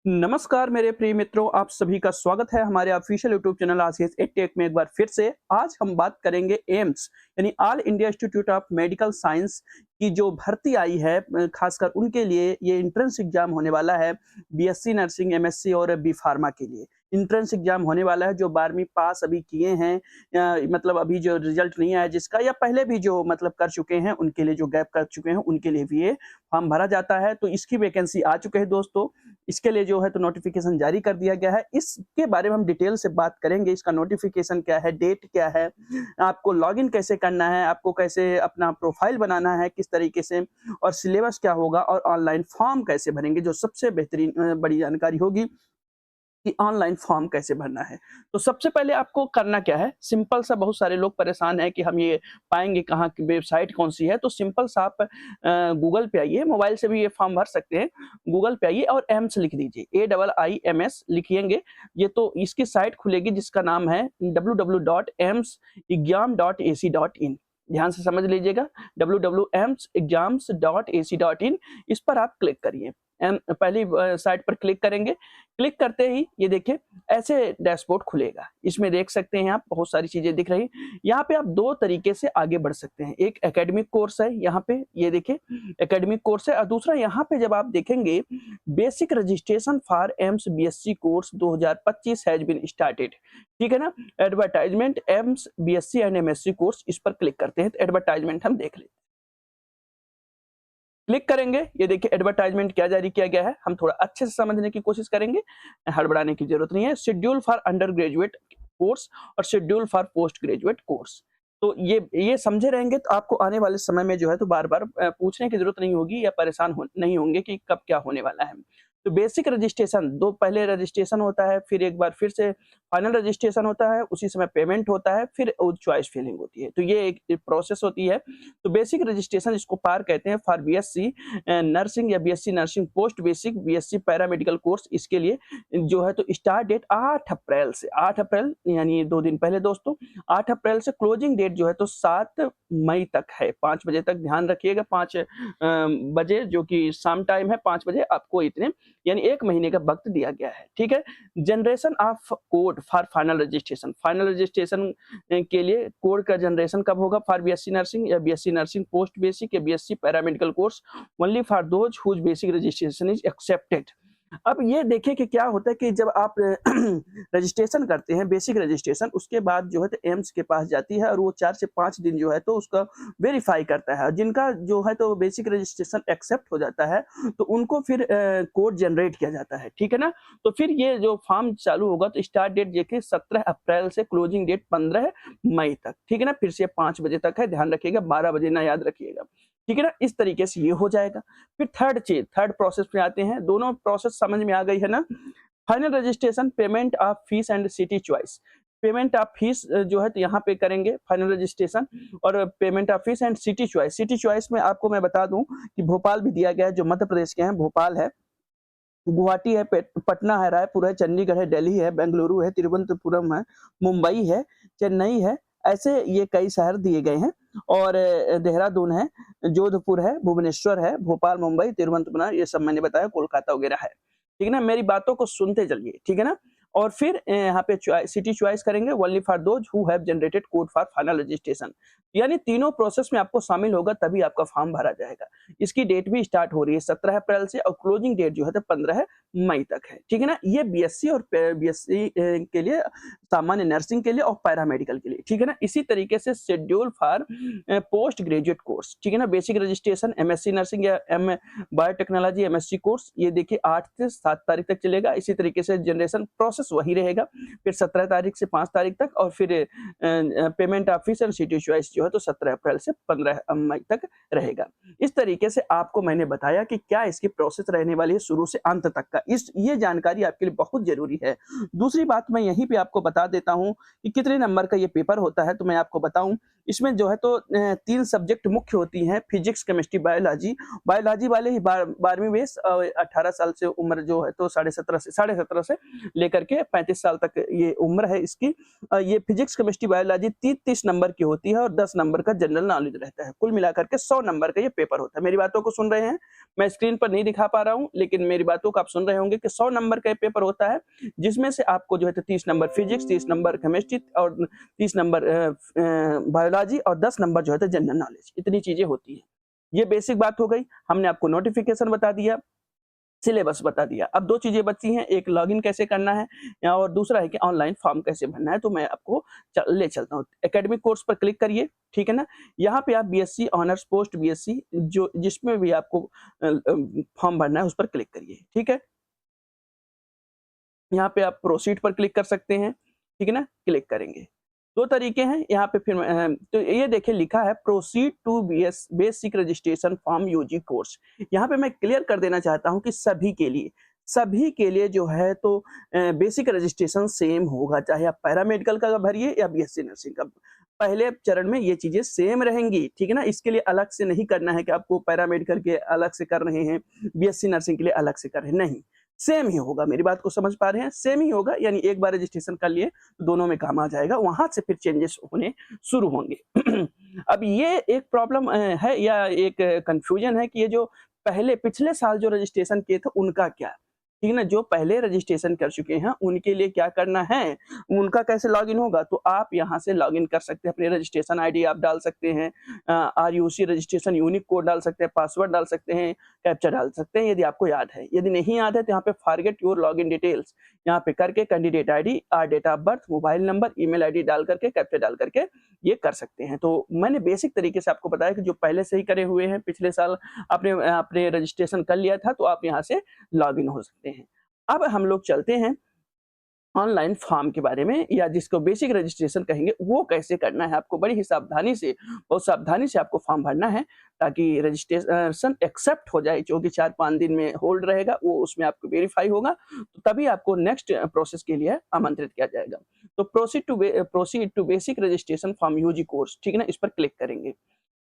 नमस्कार मेरे प्रिय मित्रों, आप सभी का स्वागत है हमारे ऑफिशियल यूट्यूब चैनल आशीष एडटेक में एक बार फिर से। आज हम बात करेंगे एम्स यानी all India institute of medical science की जो भर्ती आई है, खासकर उनके लिए ये एंट्रेंस एग्जाम होने वाला है। बीएससी नर्सिंग, एमएससी और बी फार्मा के लिए एंट्रेंस एग्जाम होने वाला है। जो 12वीं पास अभी किए हैं, मतलब अभी जो रिजल्ट नहीं आया जिसका, या पहले भी जो मतलब कर चुके हैं उनके लिए, जो गैप कर चुके हैं उनके लिए भी ये फॉर्म भरा जाता है। तो इसकी वैकेंसी आ चुके हैं दोस्तों। इसके लिए जो है तो नोटिफिकेशन जारी कर दिया गया है। इसके बारे में हम डिटेल से बात करेंगे। इसका नोटिफिकेशन क्या है, डेट क्या है, आपको लॉगिन कैसे करना है, आपको कैसे अपना प्रोफाइल बनाना है, किस तरीके से, और सिलेबस क्या होगा, और ऑनलाइन फॉर्म कैसे भरेंगे। जो सबसे बेहतरीन बड़ी जानकारी होगी कि ऑनलाइन फॉर्म कैसे भरना है। तो सबसे पहले आपको करना क्या है, सिंपल सा। बहुत सारे लोग परेशान हैं कि हम ये पाएंगे कहाँ, की वेबसाइट कौन सी है। तो सिंपल सा आप गूगल पे आइए, मोबाइल से भी ये फॉर्म भर सकते हैं। गूगल पे आइए और एम्स लिख दीजिए, AIIMS लिखिएंगे। ये तो इसकी साइट खुलेगी जिसका नाम है www.emsexam.ac.in। ध्यान से समझ लीजिएगा, www.emsexams.ac.in। इस पर आप क्लिक करिए। पहली साइट पर क्लिक करेंगे। क्लिक करते ही ये देखिए ऐसे डैशबोर्ड खुलेगा। इसमें देख सकते हैं आप, बहुत सारी चीजें दिख रही हैं। यहाँ पे आप दो तरीके से आगे बढ़ सकते हैं। एक एकेडमिक कोर्स है, यहाँ पे ये देखिए एकेडमिक कोर्स है, और दूसरा यहाँ पे जब आप देखेंगे basic registration for AIIMS BSc course 2025 has been started. ठीक है ना। Advertisement AIIMS BSc and MSc course, इस पर क्लिक करते हैं तो एडवर्टाइजमेंट हम देख लेते हैं। क्लिक करेंगे, ये देखिए एडवर्टाइजमेंट क्या जारी किया गया है। हम थोड़ा अच्छे से समझने की कोशिश करेंगे, हड़बड़ाने की जरूरत नहीं है। Schedule for undergraduate course और schedule for postgraduate course. तो ये समझे रहेंगे तो आपको आने वाले समय में जो है तो बार बार पूछने की जरूरत नहीं होगी, या परेशान नहीं होंगे कि कब क्या होने वाला है। तो बेसिक रजिस्ट्रेशन, दो पहले रजिस्ट्रेशन होता है, फिर एक बार फिर से फाइनल रजिस्ट्रेशन होता है, उसी समय पेमेंट होता है, फिर चॉइस फिलिंग होती है। तो ये एक प्रोसेस होती है। तो बेसिक रजिस्ट्रेशन इसको पार कहते हैं फॉर बीएससी नर्सिंग या BSc nursing post basic, BSc paramedical course. इसके लिए जो है तो स्टार्ट डेट 8 अप्रैल से, 8 अप्रैल यानी 2 दिन पहले दोस्तों, 8 अप्रैल से क्लोजिंग डेट जो है तो 7 मई तक है, 5 बजे तक। ध्यान रखिएगा, 5 बजे जो कि शाम टाइम है, 5 बजे आपको इतने यानी 1 महीने का वक्त दिया गया है। ठीक है। Generation of code for final registration, final registration के लिए कोड का जनरेशन कब होगा फॉर बीएससी नर्सिंग या बीएससी नर्सिंग पोस्ट बेसिक या BSc paramedical course, only for those whose basic registration is accepted. अब ये देखिए कि क्या होता है कि जब आप रजिस्ट्रेशन करते हैं, बेसिक रजिस्ट्रेशन, उसके बाद जो है तो एम्स के पास जाती है और वो 4 से 5 दिन जो है तो उसका वेरीफाई करता है। जिनका जो है तो बेसिक रजिस्ट्रेशन एक्सेप्ट हो जाता है तो उनको फिर कोड जनरेट किया जाता है। ठीक है ना। तो फिर ये जो फॉर्म चालू होगा तो स्टार्ट डेट देखिए 17 अप्रैल से, क्लोजिंग डेट 15 मई तक। ठीक है ना। फिर से 5 बजे तक है, ध्यान रखिएगा, 12 बजे ना याद रखिएगा। ठीक है ना। इस तरीके से ये हो जाएगा। फिर थर्ड प्रोसेस में आते हैं। दोनों प्रोसेस समझ में आ गई है ना। Final registration, payment of fees and city choice. Payment of fees जो है तो यहाँ पे करेंगे फाइनल रजिस्ट्रेशन, और payment of fees and city choice. City choice में आपको मैं बता दूं कि भोपाल भी दिया गया है, जो मध्य प्रदेश के हैं। भोपाल है, गुवाहाटी है, पटना है, रायपुर है, चंडीगढ़ है, दिल्ली है, बेंगलुरु है, तिरुवनंतपुरम है, मुंबई है, चेन्नई है। ऐसे ये कई शहर दिए गए हैं। और देहरादून है, जोधपुर है, भुवनेश्वर है, भोपाल, मुंबई, तिरुवनंतपुरम, ये सब मैंने बताया, कोलकाता वगैरह है। ठीक है ना। मेरी बातों को सुनते चलिए। ठीक है ना। और फिर यहाँ पे सिटी चॉइस करेंगे, only for those who have generated code for final registration. यानी तीनों प्रोसेस में आपको शामिल होगा तभी आपका फॉर्म भरा जाएगा। इसकी डेट भी स्टार्ट हो रही है 17 अप्रैल से, और क्लोजिंग डेट जो है तो 15 मई तक है। ठीक है ना। ये बीएससी और बीएससी के लिए, सामान्य नर्सिंग के लिए और पैरामेडिकल के लिए। ठीक है ना। इसी तरीके से schedule for postgraduate course. ठीक है ना। बेसिक रजिस्ट्रेशन एमएससी नर्सिंग या एम बायोटेक्नोलॉजी एमएससी कोर्स, ये देखिए 8 से 7 तारीख तक चलेगा। इसी तरीके से जनरेशन प्रोसेस वही रहेगा, फिर 17 तारीख से 5 तारीख तक, और फिर payment of fees and city choice जो है तो 17 अप्रैल से 15 मई तक रहेगा। इस तरीके से आपको मैंने बताया कि क्या इसकी प्रोसेस रहने वाली है शुरू से अंत तक का। ये जानकारी आपके लिए बहुत जरूरी है। दूसरी बात मैं यहीं पे आपको बता देता हूं कि कितने नंबर का ये पेपर होता है। तो मैं आपको बताऊं, इसमें जो है तो 3 सब्जेक्ट मुख्य होती हैं, फिजिक्स, केमिस्ट्री, बायोलॉजी। बायोलॉजी वाले ही 12वीं बेस 18 साल से उम्र जो है तो 17.5 से लेकर के 35 साल तक ये उम्र है इसकी। ये फिजिक्स, केमिस्ट्री, बायोलॉजी 30-30 नंबर की होती है और 10 नंबर का जनरल नॉलेज रहता है। कुल मिलाकर के 100 नंबर का ये पेपर होता है। मेरी बातों को सुन रहे हैं? मैं स्क्रीन पर नहीं दिखा पा रहा हूँ, लेकिन मेरी बातों को आप सुन रहे होंगे कि 100 नंबर का ये पेपर होता है, जिसमें से आपको जो है तो 30 नंबर फिजिक्स, 30 नंबर केमिस्ट्री और 30 नंबर बायोलॉजी और 10 नंबर जो है तो जनरल नॉलेज, इतनी चीजें होती हैं। ये बेसिक बात हो गई। हमने आपको नोटिफिकेशन बता दिया, सिलेबस बता दिया। अब 2 चीजें बची हैं, एक लॉगिन कैसे करना है और दूसरा है कि ऑनलाइन फॉर्म कैसे भरना है। तो मैं आपको ले चलता हूँ। एकेडमिक कोर्स पर क्लिक करिए, ठीक है ना। यहाँ पे आप बीएससी ऑनर्स, पोस्ट बीएससी जो जिसमें भी आपको फॉर्म भरना है उस पर क्लिक करिए, ठीक है। यहाँ पे आप प्रोसीड पर क्लिक कर सकते हैं, ठीक है ना। क्लिक करेंगे, 2 तरीके हैं यहाँ पे। फिर तो ये देखिए लिखा है proceed to basic registration form UG course. यहाँ पे मैं क्लियर कर देना चाहता हूँ कि सभी के लिए जो है तो बेसिक रजिस्ट्रेशन सेम होगा, चाहे आप पैरामेडिकल का भरिए या बीएससी नर्सिंग का। पहले चरण में ये चीजें सेम रहेंगी, ठीक है ना। इसके लिए अलग से नहीं करना है कि आपको पैरामेडिकल के अलग से कर रहे हैं, बीएससी नर्सिंग के लिए अलग से कर रहे हैं, नहीं, सेम ही होगा। मेरी बात को समझ पा रहे हैं? सेम ही होगा, यानी एक बार रजिस्ट्रेशन कर लिए तो दोनों में काम आ जाएगा, वहां से फिर चेंजेस होने शुरू होंगे। अब ये एक प्रॉब्लम है या एक कंफ्यूजन है कि ये जो पहले पिछले साल जो रजिस्ट्रेशन किए थे उनका क्या, ठीक है ना। जो पहले रजिस्ट्रेशन कर चुके हैं उनके लिए क्या करना है, उनका कैसे लॉगिन होगा। तो आप यहाँ से लॉगिन कर सकते हैं, अपने रजिस्ट्रेशन आईडी आप डाल सकते हैं, RUC रजिस्ट्रेशन यूनिक कोड डाल सकते हैं, पासवर्ड डाल सकते हैं, कैप्चा डाल सकते हैं, यदि आपको याद है। यदि नहीं याद है तो यहाँ पे फॉरगेट योर लॉगिन डिटेल्स यहाँ पे करके candidate ID, date of birth, mobile number, email ID डाल करके, कैप्चा डाल करके ये कर सकते हैं। तो मैंने बेसिक तरीके से आपको बताया कि जो पहले से ही करे हुए हैं, पिछले साल आपने आपने रजिस्ट्रेशन कर लिया था, तो आप यहाँ से लॉगिन हो सकते हैं। अब हम लोग चलते हैं ऑनलाइन फॉर्म के बारे में, या जिसको बेसिक रजिस्ट्रेशन कहेंगे, वो कैसे करना है। आपको बड़ी ही सावधानी से, बहुत सावधानी से आपको फॉर्म भरना है, ताकि रजिस्ट्रेशन एक्सेप्ट हो जाए। जो कि 4-5 दिन में होल्ड रहेगा, वो उसमें आपको वेरीफाई होगा, तो तभी आपको नेक्स्ट प्रोसेस के लिए आमंत्रित किया जाएगा। तो proceed to basic registration form UG course, ठीक है ना, इस पर क्लिक करेंगे।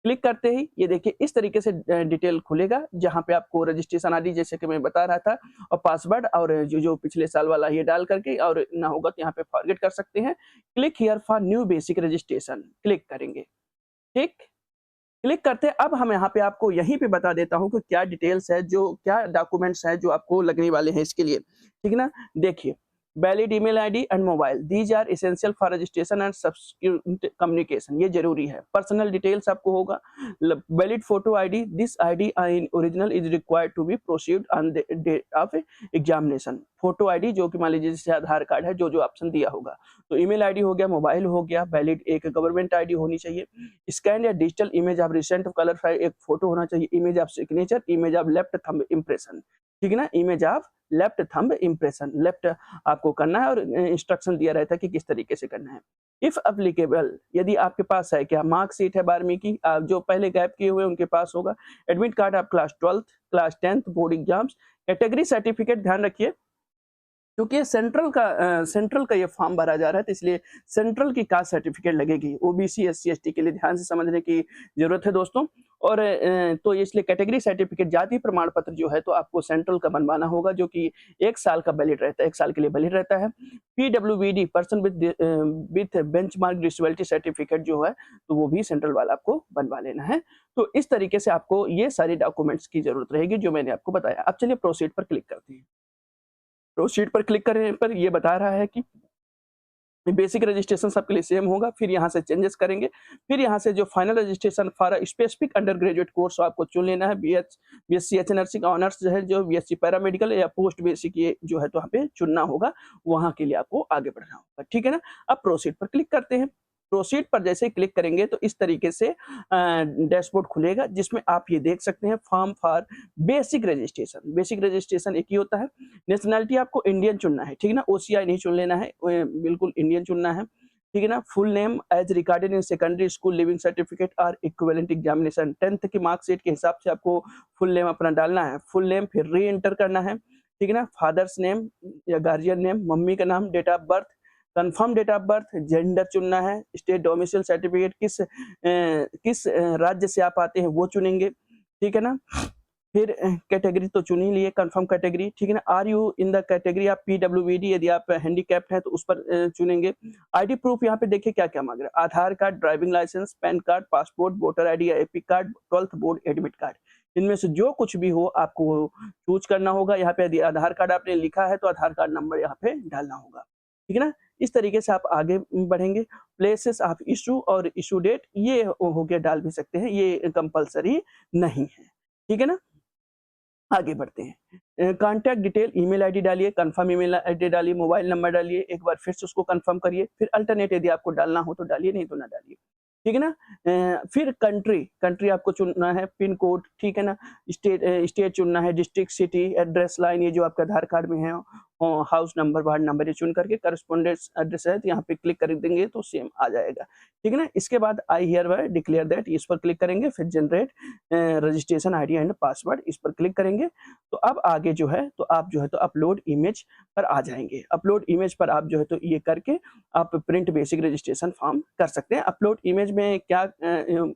क्लिक करते ही ये देखिए इस तरीके से डिटेल खुलेगा, जहां पे आपको रजिस्ट्रेशन आईडी, जैसे कि मैं बता रहा था, और पासवर्ड और जो पिछले साल वाला ये डाल करके, और ना होगा तो यहाँ पे फॉरगेट कर सकते हैं। Click here for new basic registration, click करेंगे, ठीक। क्लिक करते हैं। अब हम यहाँ पे आपको यहीं पे बता देता हूँ कि क्या डिटेल्स है, जो क्या डॉक्यूमेंट्स है जो आपको लगने वाले हैं इसके लिए, ठीक है ना। देखिए, valid email ID and mobile, these are essential for registration and subsequent communication, ये जरूरी है। पर्सनल डिटेल्स आपको होगा। Valid photo ID, this ID in original is required to be proceed on the date of examination. Photo ID जो कि मान लीजिए जैसे आधार कार्ड है, जो ऑप्शन दिया होगा। तो ईमेल आईडी हो गया, मोबाइल हो गया, वैलिड एक गवर्नमेंट आईडी होनी चाहिए। स्कैन या digital image of recent colour file, एक फोटो होना चाहिए। Image of signature, image of left thumb impression, ठीक है ना, image of left thumb impression, left आपको करना है, और इंस्ट्रक्शन दिया रहता है कि किस तरीके से करना है। इफ अप्लीकेबल, यदि आपके पास है क्या, मार्कशीट है 12वीं की, आप जो पहले गैप किए हुए उनके पास होगा। Admit card of class 12th, class 10th, board exams, category certificate, ध्यान रखिए क्योंकि सेंट्रल का ये फॉर्म भरा जा रहा है, तो इसलिए सेंट्रल की कास्ट सर्टिफिकेट लगेगी। ओबीसी, SC, ST के लिए ध्यान से समझने की जरूरत है दोस्तों। और तो इसलिए कैटेगरी सर्टिफिकेट, जाति प्रमाण पत्र जो है तो आपको सेंट्रल का बनवाना होगा, जो कि 1 साल का वैलिड रहता है, 1 साल के लिए वैलिड रहता है। PWBD, person with benchmark disability certificate जो है, तो वो भी सेंट्रल वाला आपको बनवा लेना है। तो इस तरीके से आपको ये सारे डॉक्यूमेंट्स की जरूरत रहेगी जो मैंने आपको बताया। अब चलिए प्रोसीड पर क्लिक करते हैं। प्रोसीड पर क्लिक करने पर ये बता रहा है कि बेसिक रजिस्ट्रेशन सबके लिए सेम होगा। फिर यहाँ से चेंजेस करेंगे, फिर यहाँ से जो final registration for specific under graduate course आपको चुन लेना है। BSc नर्सिंग ऑनर्स जो है, जो BSc पैरामेडिकल या पोस्ट बेसिक, ये जो है तो यहाँ पे चुनना होगा, वहां के लिए आपको आगे बढ़ना होगा, ठीक है ना। अब प्रोसीड पर क्लिक करते हैं। प्रोसीड पर जैसे ही क्लिक करेंगे तो इस तरीके से डैशबोर्ड खुलेगा, जिसमें आप ये देख सकते हैं form for basic registration. Basic registration एक ही होता है। नेशनलिटी आपको इंडियन चुनना है, ठीक है ना, OCI नहीं चुन लेना है, बिल्कुल इंडियन चुनना है, ठीक है ना। Full name as recorded in secondary school living certificate और इक्विवेलेंट एग्जामिनेशन, 10th की मार्कशीट के हिसाब से आपको फुल नेम अपना डालना है। फुल नेम फिर री एंटर करना है, ठीक है ना। फादर्स नेम या गार्जियन नेम, मम्मी का नाम, date of birth, confirm date of birth, gender चुनना है, स्टेट डोमिसाइल सर्टिफिकेट किस राज्य से आप आते हैं वो चुनेंगे, ठीक है ना। फिर कैटेगरी तो चुन ही लिए, कंफर्म कैटेगरी, ठीक है ना। Are you in the category of पीडब्ल्यूबीडी, यदि आप हैंडीकैप्ड हैं तो उस पर चुनेंगे। आईडी प्रूफ यहाँ पे देखिए क्या क्या मांग रहा है, Aadhaar card, driving licence, PAN card, passport, voter ID या AP card, 12th board admit card, इनमें से जो कुछ भी हो आपको चूज करना होगा। यहाँ पे यदि आधार कार्ड आपने लिखा है तो आधार कार्ड नंबर यहाँ पे डालना होगा, ठीक है ना। इस तरीके से आप आगे बढ़ेंगे। प्लेसेस ऑफ इशू और इशू डेट ये हो गया, डाल भी सकते हैं, ये कंपलसरी नहीं है, ठीक है ना। आगे बढ़ते हैं। कॉन्टैक्ट डिटेल, ईमेल आईडी डालिए, कंफर्म ईमेल आईडी डालिए, मोबाइल नंबर डालिए, एक बार फिर से उसको कंफर्म करिए, फिर अल्टरनेट यदि आपको डालना हो तो डालिए, नहीं तो ना डालिए, ठीक है ना। फिर कंट्री आपको चुनना है, पिन कोड, ठीक है ना। स्टेट चुनना है, डिस्ट्रिक्ट, सिटी, एड्रेस लाइन, ये जो आपका आधार कार्ड में है, हाउस नंबर, वार्ड नंबर, ये चुन करके करस्पॉन्डेंस एड्रेस है तो यहाँ पे क्लिक कर देंगे तो सेम आ जाएगा, ठीक है ना। इसके बाद I hear bye declare that, इस पर क्लिक करेंगे, फिर generate registration ID and password, इस पर क्लिक करेंगे। तो अब आगे जो है तो आप जो है तो अपलोड इमेज पर आ जाएंगे। अपलोड इमेज पर आप जो है तो ये करके आप प्रिंट बेसिक रजिस्ट्रेशन फॉर्म कर सकते हैं। अपलोड इमेज में क्या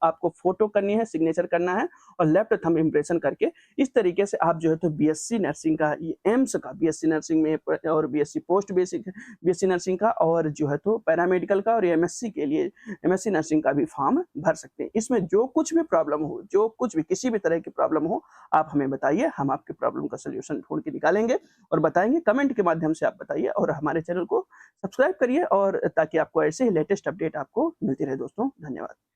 आपको फोटो करनी है, सिग्नेचर करना है और लेफ्ट थंब इम्प्रेशन करके इस तरीके से आप जो है तो बीएससी नर्सिंग का, ये एम्स का बीएससी नर्सिंग में और BSc post basic BSc nursing का और जो है तो पैरामेडिकल का और एमएससी के लिए एमएससी नर्सिंग का भी फॉर्म भर सकते हैं। इसमें जो कुछ भी प्रॉब्लम हो, जो कुछ भी किसी भी तरह की प्रॉब्लम हो, आप हमें बताइए, हम आपके प्रॉब्लम का सलूशन ढूंढ के निकालेंगे और बताएंगे। कमेंट के माध्यम से आप बताइए और हमारे चैनल को सब्सक्राइब करिए और ताकि आपको ऐसे ही लेटेस्ट अपडेट आपको मिलती रहे। दोस्तों धन्यवाद।